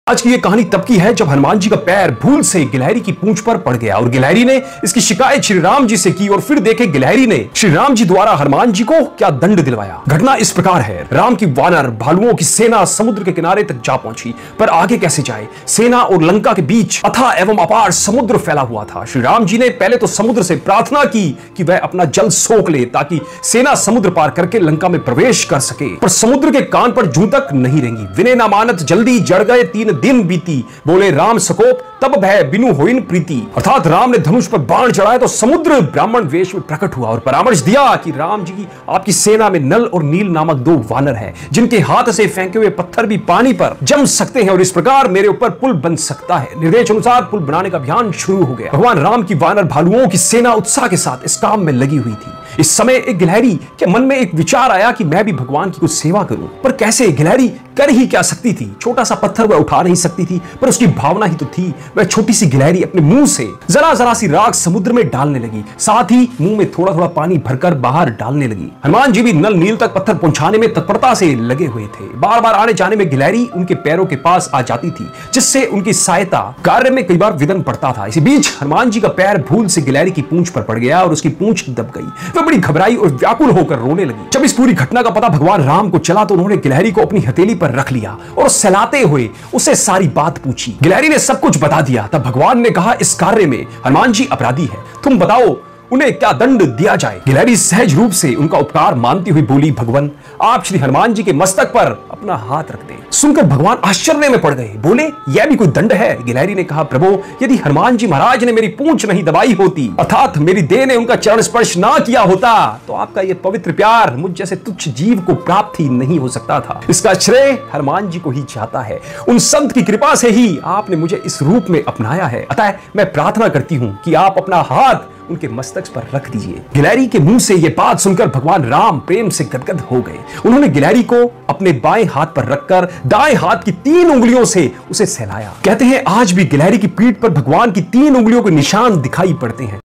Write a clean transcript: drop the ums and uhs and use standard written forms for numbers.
आज की ये कहानी तब की है जब हनुमान जी का पैर भूल से गिलहरी की पूंछ पर पड़ गया और गिलहरी ने इसकी शिकायत श्री राम जी से की और फिर देखे गिलहरी ने श्री राम जी द्वारा हनुमान जी को क्या दंड दिलवाया। घटना इस प्रकार है, राम की वानर भालुओं की सेना समुद्र के किनारे तक जा पहुंची, पर आगे कैसे जाए। सेना और लंका के बीच अथाह एवं अपार समुद्र फैला हुआ था। श्री राम जी ने पहले तो समुद्र से प्रार्थना की कि वह अपना जल सोख ले ताकि सेना समुद्र पार करके लंका में प्रवेश कर सके, पर समुद्र के कान पर जूं तक नहीं रेंगी। विनय ना मानत जल्दी जड़ गए 3 दिन बीती, बोले राम सकोप तब भय बिनु होइन प्रीति। अर्थात राम ने धनुष पर बाण चढ़ाया तो समुद्र ब्राह्मण वेश में प्रकट हुआ और परामर्श दिया कि राम जी की आपकी सेना में नल और नील नामक 2 वानर हैं, जिनके हाथ से फेंके हुए पत्थर भी पानी पर जम सकते हैं और इस प्रकार मेरे ऊपर पुल बन सकता है। निर्देश अनुसार पुल बनाने का अभियान शुरू हो गया। भगवान राम की वानर भालुओं की सेना उत्साह के साथ इस काम में लगी हुई थी। इस समय एक गिलहरी के मन में एक विचार आया कि मैं भी भगवान की कुछ सेवा करूं, पर कैसे। गिलहरी कर ही क्या सकती थी, छोटा सा पत्थर वह उठा नहीं सकती थी, पर उसकी भावना ही तो थी। वह छोटी सी गिलहरी अपने मुंह से जरा जरा सी राख समुद्र में डालने लगी, साथ ही मुंह में थोड़ा थोड़ा पानी भरकर बाहर डालने लगी। हनुमान जी भी नल नील तक पत्थर पहुंचाने में तत्परता से लगे हुए थे। बार बार आने जाने में गिलहरी उनके पैरों के पास आ जाती थी, जिससे उनकी सहायता कार्य में कई बार विघ्न पड़ता था। इसी बीच हनुमान जी का पैर भूल से गिलहरी की पूंछ पर पड़ गया और उसकी पूंछ दब गई। वह बड़ी घबराई और व्याकुल होकर रोने लगी। जब इस पूरी घटना का पता भगवान राम को चला तो उन्होंने गिलहरी को अपनी हथेली पर रख लिया और सहलाते हुए उससे सारी बात पूछी। गिलहरी ने सब कुछ बता दिया। तब भगवान ने कहा, इस कार्य में हनुमान जी अपराधी है, तुम बताओ उन्हें क्या दंड दिया जाए। गिलहरी सहज रूप से उनका उपकार मानती हुई बोली, भगवान आप श्री हनुमान जी के मस्तक पर अपना हाथ रख दें। सुनकर भगवान आश्चर्य में पड़ गए, बोले यह भी कोई दंड है। गिलहरी ने कहा, प्रभु यदि हनुमान जी महाराज ने मेरी पूंछ नहीं दबाई होती, अर्थात मेरी देह ने उनका चरण स्पर्श ना किया होता, तो आपका यह पवित्र प्यार मुझ जैसे तुच्छ जीव को प्राप्त ही नहीं हो सकता था। इसका श्रेय हनुमान जी को ही जाता है। उन संत की कृपा से ही आपने मुझे इस रूप में अपनाया है। अतः मैं प्रार्थना करती हूं कि आप अपना हाथ उनके मस्तक पर रख दीजिए। गिलहरी के मुंह से यह बात सुनकर भगवान राम प्रेम से गदगद हो गए। उन्होंने गिलहरी को अपने बाएं हाथ पर रखकर दाएं हाथ की 3 उंगलियों से उसे सहलाया। कहते हैं आज भी गिलहरी की पीठ पर भगवान की 3 उंगलियों के निशान दिखाई पड़ते हैं।